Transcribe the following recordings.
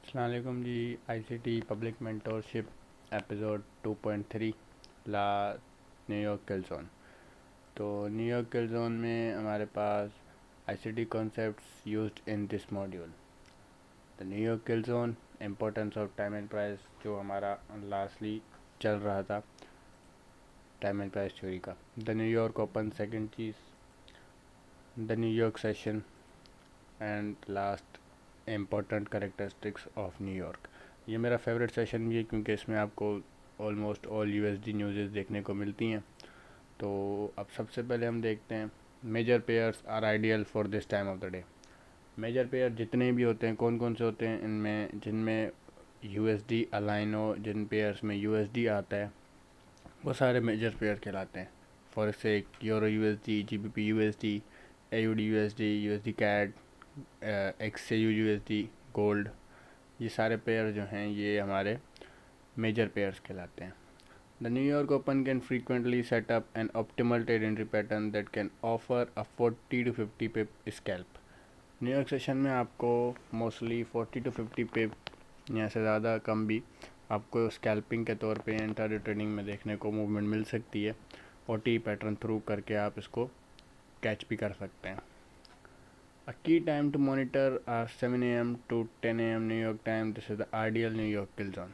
अस्सलाम वालेकुम जी। आईसीटी पब्लिक मेंटोरशिप एपिसोड 2.3 ला न्यूयॉर्क किल जोन। तो न्यूयॉर्क किल जोन में हमारे पास ICT concepts used in this module. The New York kill zone, importance of time and price, जो हमारा लास्टली चल रहा था टाइम एंड प्राइस थ्योरी का। द न्यूयॉर्क ओपन सेकेंड चीज़, the New York session, and last important characteristics of New York. ये मेरा favourite session भी है क्योंकि इसमें आपको ऑलमोस्ट ऑल यूएसडी न्यूज़ देखने को मिलती हैं। तो अब सबसे पहले हम देखते हैं major pairs are ideal for this time of the day. Major pair जितने भी होते हैं, कौन कौन से होते हैं इनमें, जिनमें यूएसडी अलाइन हो, जिन पेयर्स में यूएसडी आता है, वो सारे मेजर पेयर कहलाते हैं। फॉर से euro USD, GBP USD, AUD USD, USD CAD, XAU USD, gold, ये सारे पेयर जो हैं ये हमारे मेजर पेयर्स कहलाते हैं। The New York open can frequently set up an optimal trade entry pattern that can offer a 40 to 50 pip scalp. New York session में आपको मोस्टली 40 to 50 पिप या से ज़्यादा कम भी आपको स्कैल्पिंग के तौर पे इंट्राडे ट्रेडिंग में देखने को मूवमेंट मिल सकती है। ओटी पैटर्न थ्रू करके आप इसको कैच भी कर सकते हैं। A key time to monitor are 7 a.m. to 10 a.m. New York time. This is the ideal New York kill zone.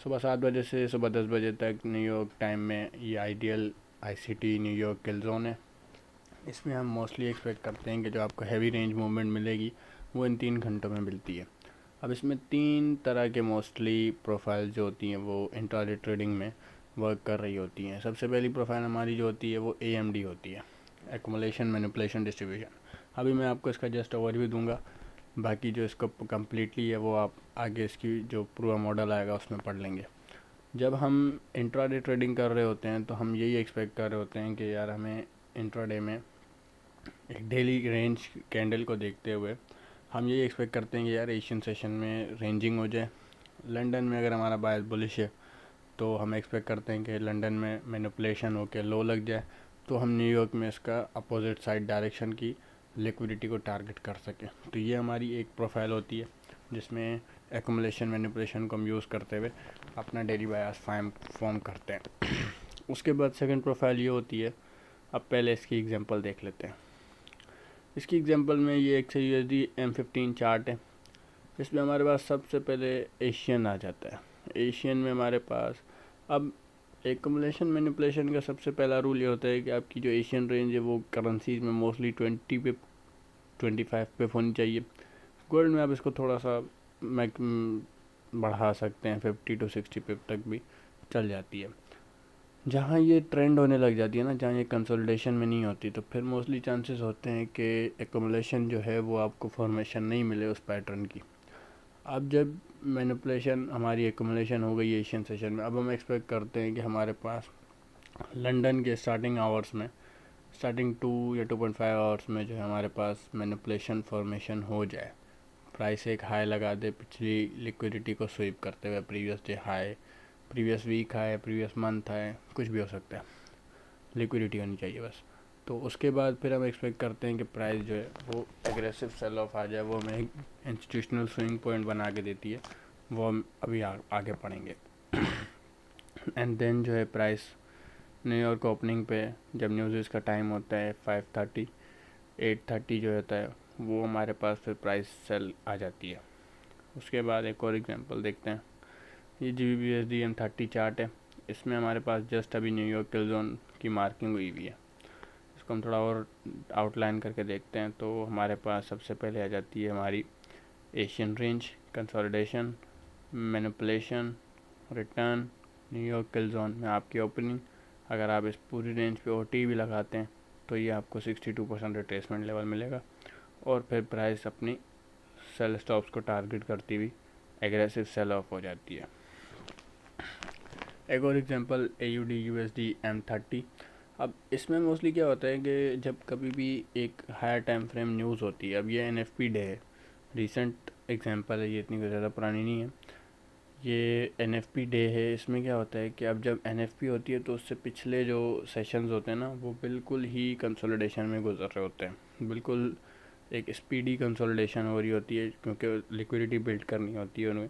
सुबह 7 बजे से सुबह 10 बजे तक न्यूयॉर्क टाइम में ये ideal ICT New York kill zone है। इसमें हम मोस्टली एक्सपेक्ट करते हैं कि जो आपको हैवी रेंज मूवमेंट मिलेगी वो इन 3 घंटों में मिलती है। अब इसमें 3 तरह के मोस्टली प्रोफाइल जो होती हैं वो इंट्राडे ट्रेडिंग में वर्क कर रही होती हैं। सबसे पहली प्रोफाइल हमारी जो होती है वो AMD होती है, एक्युमुलेशन मैनिपुलेशन डिस्ट्रीब्यूशन। अभी मैं आपको इसका जस्ट ओवरव्यू दूंगा, बाकी जो इसको कम्प्लीटली है वो आप आगे इसकी जो पूरा मॉडल आएगा उसमें पढ़ लेंगे। जब हम इंट्राडे ट्रेडिंग कर रहे होते हैं तो हम यही एक्सपेक्ट कर रहे होते हैं कि यार हमें इंट्राडे में एक डेली रेंज कैंडल को देखते हुए हम यही एक्सपेक्ट करते हैं कि यार एशियन सेशन में रेंजिंग हो जाए। लंदन में अगर हमारा बायस बुलिश है तो हम एक्सपेक्ट करते हैं कि लंदन में मैनिपुलेशन होकर लो लग जाए, तो हम न्यूयॉर्क में इसका अपोजिट साइड डायरेक्शन की लिक्विडिटी को टारगेट कर सकें। तो ये हमारी एक प्रोफाइल होती है जिसमें एक्युमुलेशन मैनिपुलेशन को हम यूज़ करते हुए अपना डेली बायस फॉर्म करते हैं। उसके बाद सेकंड प्रोफाइल ये होती है, अब पहले इसकी एग्जांपल देख लेते हैं। इसकी एग्जांपल में ये एक USD M15 चार्ट है। इसमें हमारे पास सबसे पहले एशियन आ जाता है। एशियन में हमारे पास अब एक्युमुलेशन मैनिपुलेशन का सबसे पहला रूल ये होता है कि आपकी जो एशियन रेंज है वो करेंसीज में मोस्टली 20 पिप 25 पिप होनी चाहिए। गोल्ड में आप इसको थोड़ा सा बढ़ा सकते हैं, 50 to 60 पिप तक भी चल जाती है। जहाँ ये ट्रेंड होने लग जाती है ना, जहाँ ये कंसोलिडेशन में नहीं होती, तो फिर मोस्टली चांसेस होते हैं कि एक्युमुलेशन जो है वो आपको फॉर्मेशन नहीं मिले उस पैटर्न की। अब जब मैनिपुलेशन हमारी एक्युमुलेशन हो गई एशियन सेशन में, अब हम एक्सपेक्ट करते हैं कि हमारे पास लंदन के स्टार्टिंग आवर्स में, स्टार्टिंग 2 या 2.5 आवर्स में जो है हमारे पास मैनिपुलेशन फॉर्मेशन हो जाए, प्राइस एक हाई लगा दे पिछली लिक्विडिटी को स्वीप करते हुए, previous day high, previous week high, previous month high, कुछ भी हो सकता है, लिक्विडिटी होनी चाहिए बस। तो उसके बाद फिर हम एक्सपेक्ट करते हैं कि प्राइस जो है वो एग्रेसिव सेल ऑफ आ जाए, वो हमें एक इंस्टीट्यूशनल स्विंग पॉइंट बना के देती है, वो हम अभी आगे पढ़ेंगे। एंड देन जो है प्राइस न्यूयॉर्क ओपनिंग पे जब न्यूज़ का टाइम होता है 5:30 8:30 जो होता है वो हमारे पास फिर प्राइस सेल आ जाती है। उसके बाद एक और एग्जांपल देखते हैं। ये GBP/USD M30 चार्ट है। इसमें हमारे पास जस्ट अभी न्यूयॉर्क किल जोन की मार्किंग हुई हुई है। इसको हम थोड़ा और आउटलाइन करके देखते हैं तो हमारे पास सबसे पहले आ जाती है हमारी Asian range, consolidation, manipulation, return, New York kill zone में आपकी ओपनिंग। अगर आप इस पूरी रेंज पे OT भी लगाते हैं तो ये आपको 62% रिट्रेसमेंट लेवल मिलेगा, और फिर प्राइस अपनी सेल स्टॉप्स को टारगेट करती हुई एग्रेसिव सेल ऑफ हो जाती है। एक और एग्जांपल AUD USD M30। अब इसमें मोस्टली क्या होता है कि जब कभी भी एक हायर टाइम फ्रेम न्यूज़ होती है, अब ये NFP डे है, रीसेंट एग्जांपल है, ये इतनी ज़्यादा पुरानी नहीं है, ये NFP डे है। इसमें क्या होता है कि अब जब NFP होती है तो उससे पिछले जो सेशंस होते हैं ना वो बिल्कुल ही कंसोलिडेशन में गुजर रहे होते हैं, बिल्कुल एक स्पीडी कंसोलिडेशन हो रही होती है, क्योंकि लिक्विडिटी बिल्ड करनी होती है उन्हें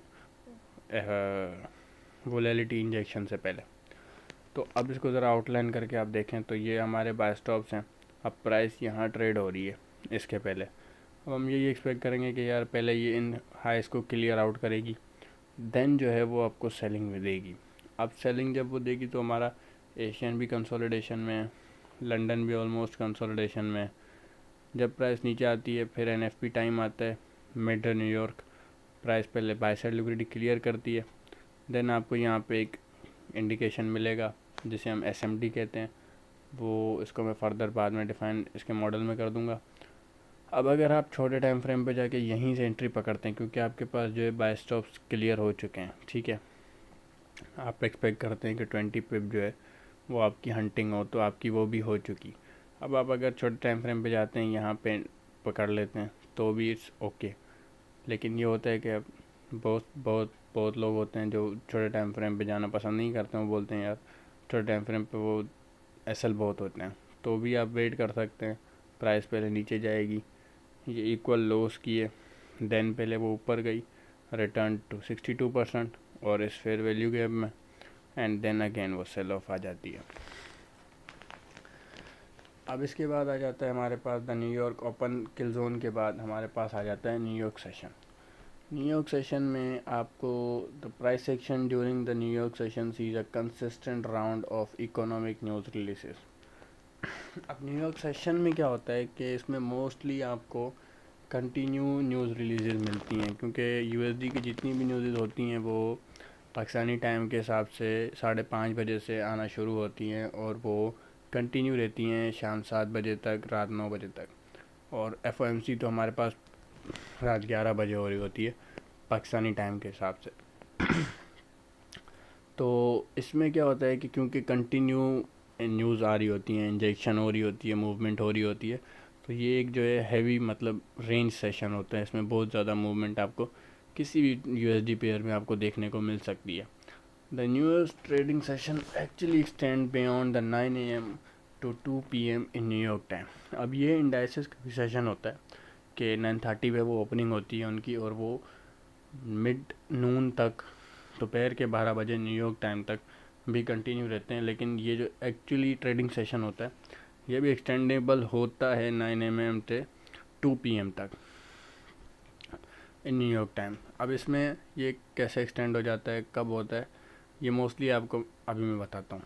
वोलेटिलिटी इंजेक्शन से पहले। तो अब इसको ज़रा आउटलाइन करके आप देखें तो ये हमारे बाय स्टॉप्स हैं। अब प्राइस यहाँ ट्रेड हो रही है इसके पहले। अब हम यही एक्सपेक्ट करेंगे कि यार पहले ये इन हाइस को क्लियर आउट करेगी, देन जो है वो आपको सेलिंग में देगी। अब सेलिंग जब वो देगी तो हमारा एशियन भी कंसोलिडेशन में, लंदन भी ऑलमोस्ट कंसोलिडेशन में। जब प्राइस नीचे आती है फिर एनएफपी टाइम आता है, मिड न्यूयॉर्क। प्राइस पहले बाय साइड लिक्विडिटी क्लियर करती है, देन आपको यहाँ पे एक इंडिकेशन मिलेगा जिसे हम एसएमडी कहते हैं। वो इसको मैं फ़र्दर बाद में डिफ़ाइन इसके मॉडल में कर दूँगा। अब अगर आप छोटे टाइम फ्रेम पे जाके यहीं से एंट्री पकड़ते हैं, क्योंकि आपके पास जो है बाय स्टॉप्स क्लियर हो चुके हैं, ठीक है, आप एक्सपेक्ट करते हैं कि 20 पिप जो है वो आपकी हंटिंग हो, तो आपकी वो भी हो चुकी। अब आप अगर छोटे टाइम फ्रेम पे जाते हैं, यहाँ पे पकड़ लेते हैं तो भी इट्स ओके। लेकिन ये होता है कि अब बहुत बहुत बहुत लोग होते हैं जो छोटे टाइम फ्रेम पे जाना पसंद नहीं करते हैं। वो बोलते हैं यार छोटे टाइम फ्रेम पे वो एसएल बहुत होते हैं। तो भी आप वेट कर सकते हैं, प्राइस पहले नीचे जाएगी, ये इक्वल लोस किए, देन पहले वो ऊपर गई, रिटर्न टू 62% और इस फेयर वैल्यू गैप में, एंड देन अगेन वो सेल ऑफ आ जाती है। अब इसके बाद आ जाता है हमारे पास the New York open kill zone के बाद हमारे पास आ जाता है न्यूयॉर्क सेशन। न्यूयॉर्क सेशन में आपको the price section during the New York session sees a consistent round of economic news releases. अब न्यूयॉर्क सेशन में क्या होता है कि इसमें मोस्टली आपको कंटिन्यू न्यूज़ रिलीजेस मिलती हैं, क्योंकि यूएसडी की जितनी भी न्यूज़ होती हैं वो पाकिस्तानी टाइम के हिसाब से 5:30 बजे से आना शुरू होती हैं और वो कंटिन्यू रहती हैं शाम 7 बजे तक, रात 9 बजे तक। और एफओएमसी तो हमारे पास रात 11 बजे हो रही होती है पाकिस्तानी टाइम के हिसाब से। तो इसमें क्या होता है कि क्योंकि कंटिन्यू न्यूज़ आ रही होती हैं, इंजेक्शन हो रही होती है, मूवमेंट हो रही होती है, तो ये एक जो है हैवी मतलब रेंज सेशन होता है। इसमें बहुत ज़्यादा मूवमेंट आपको किसी भी यूएसडी पेयर में आपको देखने को मिल सकती है। The newest trading session actually extend beyond the 9 AM to 2 PM in New York time. अब ये इंडाइसिस का भी सेशन होता है कि 9:30 पे वो ओपनिंग होती है उनकी, और वो मिड नून तक, दोपहर के 12 बजे न्यूयॉर्क टाइम तक भी कंटिन्यू रहते हैं। लेकिन ये जो एक्चुअली ट्रेडिंग सेशन होता है ये भी एक्सटेंडेबल होता है 9 AM से 2 PM तक इन न्यूयॉर्क टाइम। अब इसमें ये कैसे एक्सटेंड हो जाता है, कब होता है, ये मोस्टली आपको अभी मैं बताता हूँ।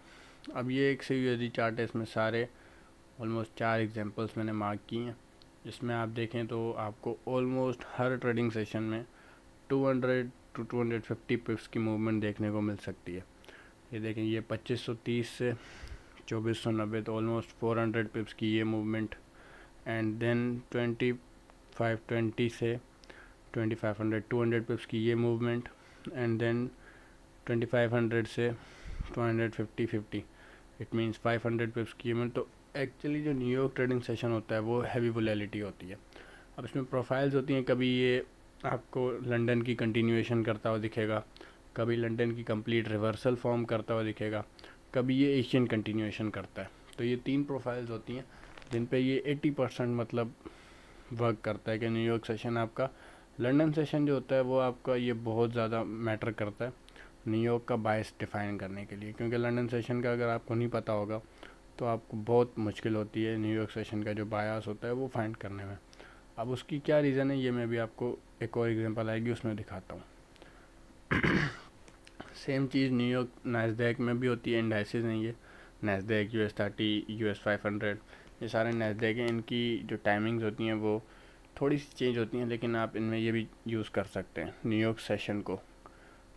अब ये एक यूएसडी चार्ट है, इसमें सारे ऑलमोस्ट 4 एग्जांपल्स मैंने मार्क किए हैं। जिसमें आप देखें तो आपको ऑलमोस्ट हर ट्रेडिंग सेशन में 200 to 250 पिप्स की मूवमेंट देखने को मिल सकती है। ये देखें, ये 2530 से 2490, तो ऑलमोस्ट 400 पिप्स की ये मूवमेंट। एंड देन 2520 से 2500 200 पिप्स की ये मूवमेंट। एंड देन 2500 से 250 इट मीन्स 500 पिप्स की मूवमेंट। तो एक्चुअली जो न्यूयॉर्क ट्रेडिंग सेशन होता है वो हैवी वोलेटिलिटी होती है। अब इसमें प्रोफाइल्स होती हैं, कभी ये आपको लंदन की कंटिन्यूएशन करता हुआ दिखेगा, कभी लंदन की कंप्लीट रिवर्सल फॉर्म करता हुआ दिखेगा, कभी ये एशियन कंटिन्यूएशन करता है। तो ये 3 प्रोफाइल्स होती हैं जिन पे ये 80% मतलब वर्क करता है कि न्यूयॉर्क सेशन आपका, लंदन सेशन जो होता है वो आपका ये बहुत ज़्यादा मैटर करता है न्यूयॉर्क का बायस डिफ़ाइन करने के लिए। क्योंकि लंदन सेशन का अगर आपको नहीं पता होगा तो आपको बहुत मुश्किल होती है न्यूयॉर्क सेशन का जो बायस होता है वो फाइंड करने में। अब उसकी क्या रीज़न है ये मैं भी आपको एक और एग्जांपल आएगी उसमें दिखाता हूँ। सेम चीज़ न्यूयॉर्क नैस्डैक में भी होती है, इंडाइसिस नहीं है, नैस्डैक US30 US500 ये सारे नैस्डैक हैं। इनकी जो टाइमिंग्स होती हैं वो थोड़ी सी चेंज होती हैं, लेकिन आप इनमें ये भी यूज़ कर सकते हैं न्यूयॉर्क सेशन को।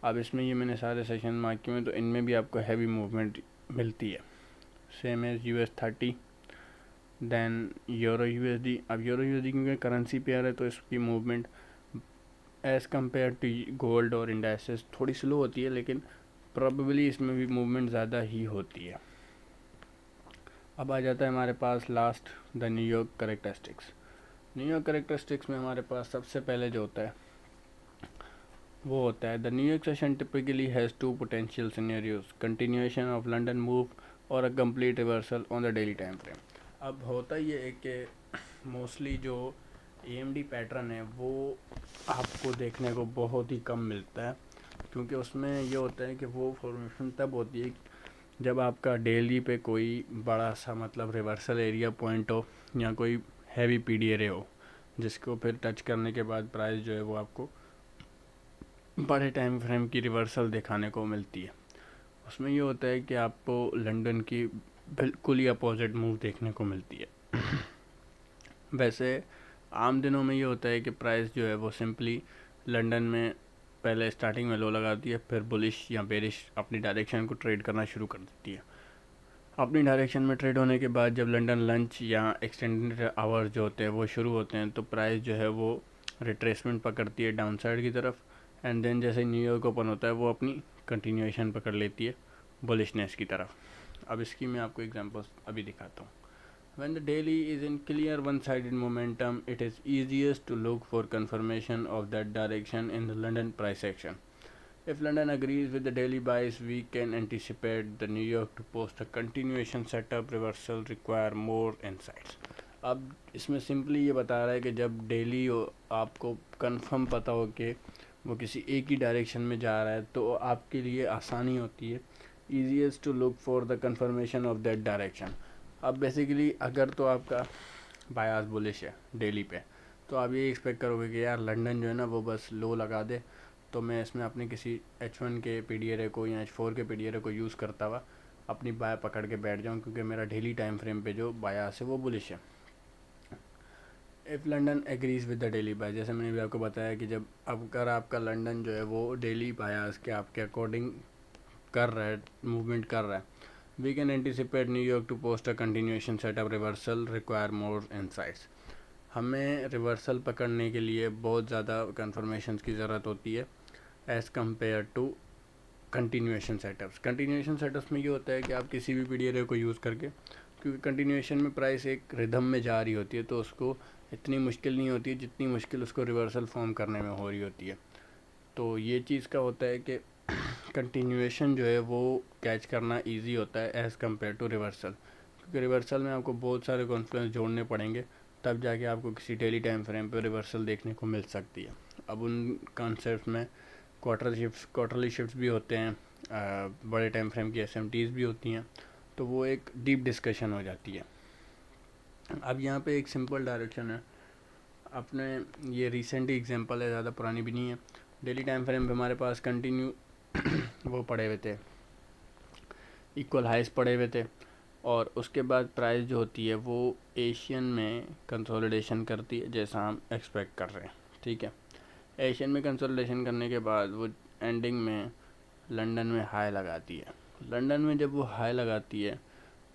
अब इसमें ये मैंने सारे सेशन मार्क किए हैं, तो इनमें भी आपको हैवी मूवमेंट मिलती है। Same as US30, then euro USD. अब यूरो यूएसडी क्योंकि करेंसी पेयर है तो इसकी movement as compared to gold और इंडाइसेस थोड़ी स्लो होती है, लेकिन प्रॉबेबली इसमें भी मूवमेंट ज़्यादा ही होती है। अब आ जाता है हमारे पास last the New York characteristics. New York characteristics में हमारे पास सबसे पहले जो होता है वो होता है the New York session typically has 2 potential scenarios, continuation of London move और a complete reversal on the daily time frame. अब होता ये है कि मोस्टली जो AMD पैटर्न है वो आपको देखने को बहुत ही कम मिलता है, क्योंकि उसमें ये होता है कि वो फॉर्मेशन तब होती है जब आपका डेली पे कोई बड़ा सा मतलब रिवर्सल एरिया पॉइंट हो या कोई हैवी PD एरे हो, जिसको फिर टच करने के बाद प्राइस जो है वो आपको बड़े टाइम फ्रेम की रिवर्सल दिखाने को मिलती है। उसमें ये होता है कि आपको लंदन की बिल्कुल ही अपोजिट मूव देखने को मिलती है। वैसे आम दिनों में ये होता है कि प्राइस जो है वो सिंपली लंदन में पहले स्टार्टिंग में लो लगाती है, फिर बुलिश या बेरिश अपनी डायरेक्शन को ट्रेड करना शुरू कर देती है। अपनी डायरेक्शन में ट्रेड होने के बाद जब लंदन लंच या एक्सटेंडेड आवर्स जो होते हैं वो शुरू होते हैं, तो प्राइस जो है वो रिट्रेसमेंट पकड़ती है डाउन साइड की तरफ, एंड देन जैसे न्यूयॉर्क ओपन होता है वो अपनी कंटिन्यूएशन पकड़ लेती है बुलिशनेस की तरफ। अब इसकी मैं आपको एग्जांपल्स अभी दिखाता हूँ। When the daily is in clear one-sided momentum, it is easiest to look for confirmation of that direction in the London price action. If London agrees with the daily buys, we can anticipate the New York to post a continuation setup reversal require more insights. अब इसमें simply ये बता रहा है कि जब daily आपको confirm पता हो कि वो किसी एक ही डायरेक्शन में जा रहा है, तो आपके लिए आसानी होती है, easiest to look for the confirmation of that direction. अब बेसिकली अगर तो आपका बायास बुलिश है डेली पे, तो आप ये एक्सपेक्ट करोगे कि यार लंदन जो है ना वो बस लो लगा दे, तो मैं इसमें अपने किसी H1 के PD एरे को या H4 के PD एरे को यूज़ करता हुआ अपनी बाय पकड़ के बैठ जाऊँ, क्योंकि मेरा डेली टाइम फ्रेम पे जो बायास है वो बुलिश है। If London agrees with the daily buy, जैसे मैंने भी आपको बताया कि जब अगर आपका लंदन जो है वो डेली बायास के आपके अकॉर्डिंग कर रहा है, मूवमेंट कर रहा है, we can anticipate New York to post a continuation setup reversal require more insights. हमें रिवर्सल पकड़ने के लिए बहुत ज़्यादा कंफर्मेशन की ज़रूरत होती है as compared to continuation setups. Continuation setups में ये होता है कि आप किसी भी पीडी एरे को यूज़ करके, क्योंकि कंटिन्यूएशन में प्राइस एक रिदम में जा रही होती है, तो उसको इतनी मुश्किल नहीं होती है जितनी मुश्किल उसको रिवर्सल फॉर्म करने में हो रही होती है। तो ये चीज़ का होता है कि कंटिन्यूएशन जो है वो कैच करना इजी होता है एज़ कम्पेयर टू रिवर्सल, क्योंकि रिवर्सल में आपको बहुत सारे कॉन्फ्लुएंस जोड़ने पड़ेंगे, तब जाके आपको किसी डेली टाइम फ्रेम पे रिवर्सल देखने को मिल सकती है। अब उन कॉन्सेप्ट में क्वार्टरली शिफ्ट्स भी होते हैं, बड़े टाइम फ्रेम की SMTs भी होती हैं, तो वो एक डीप डिस्कशन हो जाती है। अब यहाँ पे एक सिंपल डायरेक्शन है, अपने ये रिसेंट ही एग्जांपल है, ज़्यादा पुरानी भी नहीं है। डेली टाइम फ्रेम पे हमारे पास कंटिन्यू वो पड़े हुए थे, इक्वल हाइस पड़े हुए थे, और उसके बाद प्राइस जो होती है वो एशियन में कंसोलिडेशन करती है, जैसा हम एक्सपेक्ट कर रहे हैं। ठीक है, एशियन में कंसोलिडेशन करने के बाद वो एंडिंग में लंदन में हाई लगाती है। लंदन में जब वो हाई लगाती है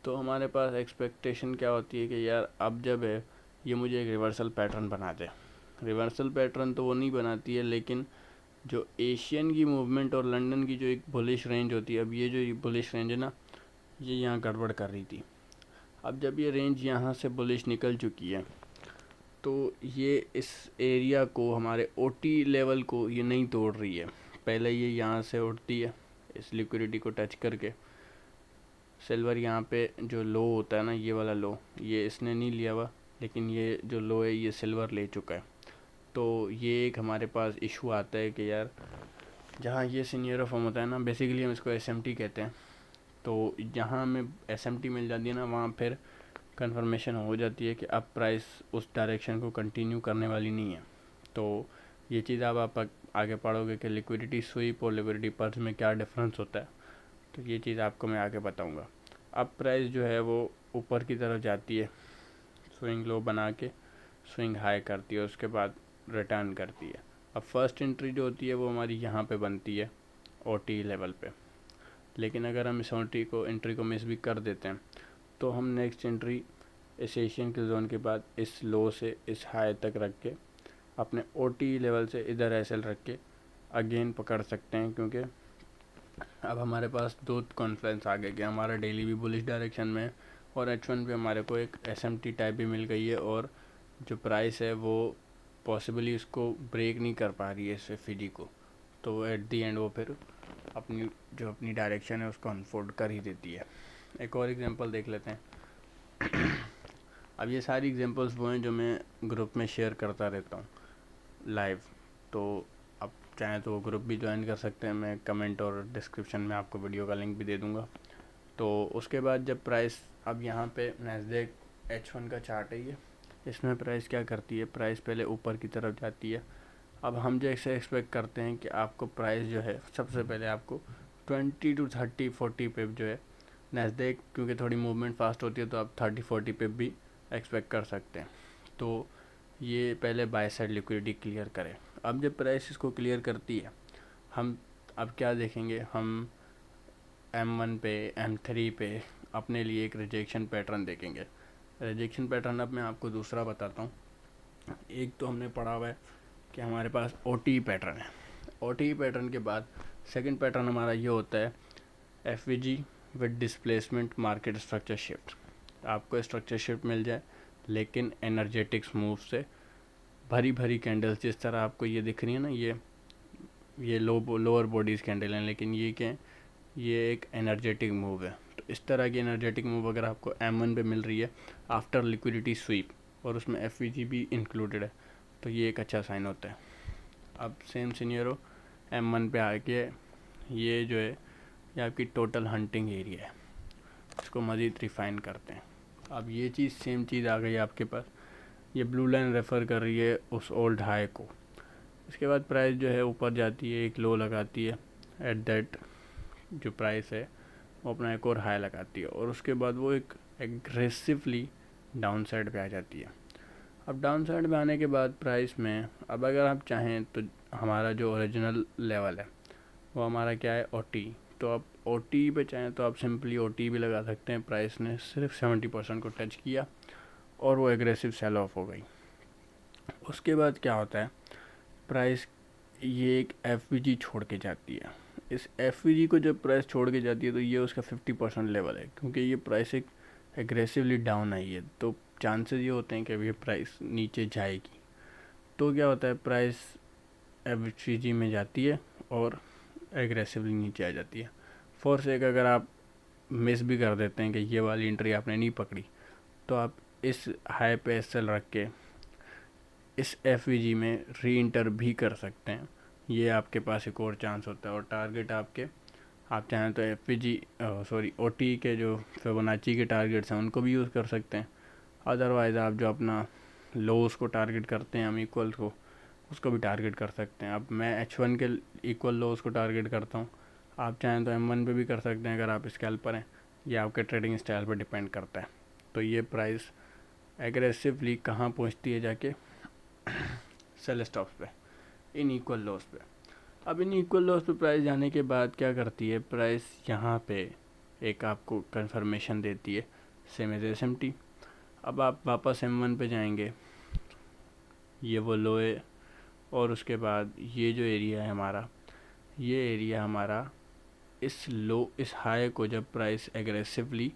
तो हमारे पास एक्सपेक्टेशन क्या होती है कि यार अब जब है ये मुझे एक रिवर्सल पैटर्न बना दे। रिवर्सल पैटर्न तो वो नहीं बनाती है, लेकिन जो एशियन की मूवमेंट और लंदन की जो एक बुलिश रेंज होती है, अब ये जो बुलिश रेंज है ना, ये यहाँ गड़बड़ कर रही थी। अब जब ये रेंज यहाँ से बुलिश निकल चुकी है, तो ये इस एरिया को, हमारे OT लेवल को ये नहीं तोड़ रही है। पहले ये यहाँ से उठती है इस लिक्विडिटी को टच करके। सिल्वर यहाँ पे जो लो होता है ना, ये वाला लो, ये इसने नहीं लिया हुआ, लेकिन ये जो लो है ये सिल्वर ले चुका है। तो ये एक हमारे पास इशू आता है कि यार जहाँ ये सीनियर फॉर्म होता है ना, बेसिकली हम इसको SMT कहते हैं, तो जहाँ हमें SMT मिल जाती है ना, वहाँ फिर कंफर्मेशन हो जाती है कि अब प्राइस उस डायरेक्शन को कंटिन्यू करने वाली नहीं है। तो ये चीज़ आप आगे पढ़ोगे कि लिक्विडिटी स्वीप और लिक्विडिटी पर्च में क्या डिफरेंस होता है, तो ये चीज़ आपको मैं आगे बताऊंगा। अब प्राइस जो है वो ऊपर की तरफ जाती है, स्विंग लो बना के स्विंग हाई करती है, उसके बाद रिटर्न करती है। अब फर्स्ट एंट्री जो होती है वो हमारी यहाँ पे बनती है OT लेवल पे, लेकिन अगर हम इस एंट्री को मिस भी कर देते हैं, तो हम नेक्स्ट एंट्री इस एशियन के जोन के बाद इस लो से इस हाई तक रख के अपने OT लेवल से इधर SL रख के अगेन पकड़ सकते हैं, क्योंकि अब हमारे पास दो कॉन्फ्लुएंस आ गए कि हमारा डेली भी बुलिश डायरेक्शन में है, और H1 पे हमारे को एक SMT टाइप भी मिल गई है, और जो प्राइस है वो पॉसिबली उसको ब्रेक नहीं कर पा रही है इस FED को, तो एट दी एंड वो फिर अपनी डायरेक्शन है उसको अनफोल्ड कर ही देती है। एक और एग्जांपल देख लेते हैं। अब ये सारी एग्जांपल्स वो हैं जो मैं ग्रुप में शेयर करता रहता हूँ लाइव, तो आप चाहें तो वो ग्रुप भी ज्वाइन कर सकते हैं, मैं कमेंट और डिस्क्रिप्शन में आपको वीडियो का लिंक भी दे दूँगा। तो उसके बाद जब प्राइस, अब यहाँ पे नैस्डैक H1 का चार्ट है ये, इसमें प्राइस क्या करती है, प्राइस पहले ऊपर की तरफ जाती है। अब हम जैसे एक्सपेक्ट करते हैं कि आपको प्राइस जो है सबसे पहले आपको 20 to 30-40 पिप जो है नैस्डैक, क्योंकि थोड़ी मूवमेंट फास्ट होती है तो आप 30-40 पिप भी एक्सपेक्ट कर सकते हैं। तो ये पहले बाय साइड लिक्विडिटी क्लियर करें। अब जब प्राइस इसको क्लियर करती है, हम अब क्या देखेंगे, हम M1 पे M3 पे अपने लिए एक रिजेक्शन पैटर्न देखेंगे। रिजेक्शन पैटर्न अब मैं आपको दूसरा बताता हूँ। एक तो हमने पढ़ा हुआ है कि हमारे पास OTE पैटर्न है। OTE पैटर्न के बाद सेकंड पैटर्न हमारा ये होता है FVG with displacement market structure shift. आपको स्ट्रक्चर शिफ्ट मिल जाए लेकिन एनर्जेटिक्स मूव से भरी भरी कैंडल्स, जिस तरह आपको ये दिख रही है ना, ये लोअर बॉडीज़ कैंडल हैं, लेकिन ये क्या है, ये एक एनर्जेटिक मूव है। तो इस तरह की एनर्जेटिक मूव अगर आपको M1 पे मिल रही है आफ्टर लिक्विडिटी स्वीप और उसमें FVG भी इंक्लूडेड है, तो ये एक अच्छा साइन होता है। अब सेम सीनियरो M1 पे आके ये जो है ये आपकी टोटल हंटिंग एरिया है, इसको मज़ीद रिफाइन करते हैं। अब ये चीज़ सेम चीज़ आ गई आपके पास, ये ब्लू लाइन रेफ़र कर रही है उस ओल्ड हाई को। इसके बाद प्राइस जो है ऊपर जाती है, एक लो लगाती है, एट दैट जो प्राइस है वो अपना एक और हाई लगाती है, और उसके बाद वो एक एग्रेसिवली डाउन साइड पे आ जाती है। अब डाउन साइड पे आने के बाद प्राइस में, अब अगर आप चाहें तो हमारा जो ओरिजिनल लेवल है वो हमारा क्या है, OT। तो आप OT पे चाहें तो आप सिंपली OT भी लगा सकते हैं। प्राइस ने सिर्फ 70% को टच किया और वो एग्रेसिव सेल ऑफ हो गई। उसके बाद क्या होता है, प्राइस ये एक FVG छोड़ के जाती है। इस FVG को जब प्राइस छोड़ के जाती है तो ये उसका 50% लेवल है, क्योंकि ये प्राइस एक एग्रेसिवली डाउन आई है, तो चांसेस ये होते हैं कि अभी प्राइस नीचे जाएगी। तो क्या होता है, प्राइस FVG में जाती है और एग्रेसिवली नीचे आ जाती है। फॉर सेक अगर आप मिस भी कर देते हैं कि ये वाली एंट्री आपने नहीं पकड़ी, तो आप इस हाई पे SL रख के इस FVG में री इंटर भी कर सकते हैं। ये आपके पास एक और चांस होता है। और टारगेट आपके, आप चाहें तो OT के जो फिबोनाची के टारगेट्स हैं उनको भी यूज़ कर सकते हैं। अदरवाइज़ आप जो अपना लोस को टारगेट करते हैं, हम इक्वल को, उसको भी टारगेट कर सकते हैं। अब मैं H1 के इक्वल लोस को टारगेट करता हूँ, आप चाहें तो M1 पे भी कर सकते हैं अगर आप स्कैल्पर हैं। ये आपके ट्रेडिंग स्टाइल पर डिपेंड करता है। तो ये प्राइस एग्रेसिवली कहाँ पहुँचती है जाके, सेल स्टॉप्स पे, इन इक्वल लॉस पे। अब इन इक्वल लॉस पे प्राइस जाने के बाद क्या करती है, प्राइस यहाँ पे एक आपको कंफर्मेशन देती है, सेम एज SMT। अब आप वापस M1 पे जाएंगे, ये वो लो है, और उसके बाद ये जो एरिया है हमारा, ये एरिया हमारा इस लो, इस हाई को जब प्राइस एग्रेसिवली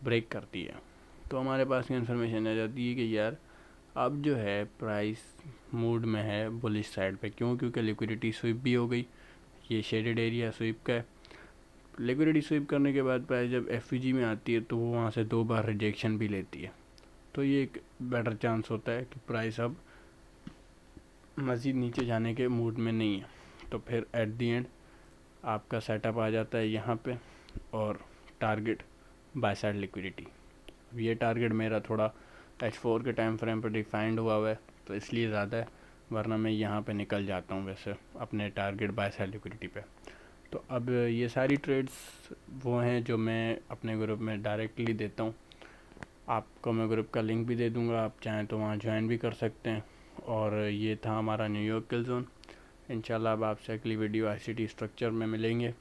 ब्रेक करती है तो हमारे पास इन्फॉर्मेशन आ जाती है कि यार अब जो है प्राइस मूड में है बुलिश साइड पे। क्यों? क्योंकि लिक्विडिटी स्वीप भी हो गई, ये शेडेड एरिया स्वीप का है। लिक्विडिटी स्वीप करने के बाद प्राइस जब FVG में आती है तो वो वहाँ से 2 बार रिजेक्शन भी लेती है, तो ये एक बेटर चांस होता है कि प्राइस अब मज़ीद नीचे जाने के मूड में नहीं है। तो फिर एट दी एंड आपका सेटअप आ जाता है यहाँ पे, और टारगेट बाय साइड लिक्विडिटी। ये टारगेट मेरा थोड़ा H4 के टाइम फ्रेम पर डिफाइंड हुआ है, तो इसलिए ज़्यादा है, वरना मैं यहाँ पे निकल जाता हूँ वैसे अपने टारगेट बाय साइड लिक्विडिटी पे। तो अब ये सारी ट्रेड्स वो हैं जो मैं अपने ग्रुप में डायरेक्टली देता हूँ। आपको मैं ग्रुप का लिंक भी दे दूँगा, आप चाहें तो वहाँ ज्वाइन भी कर सकते हैं। और ये था हमारा न्यूयॉर्क किल जोन। इंशाल्लाह अब आपसे अगली वीडियो ICT स्ट्रक्चर में मिलेंगे।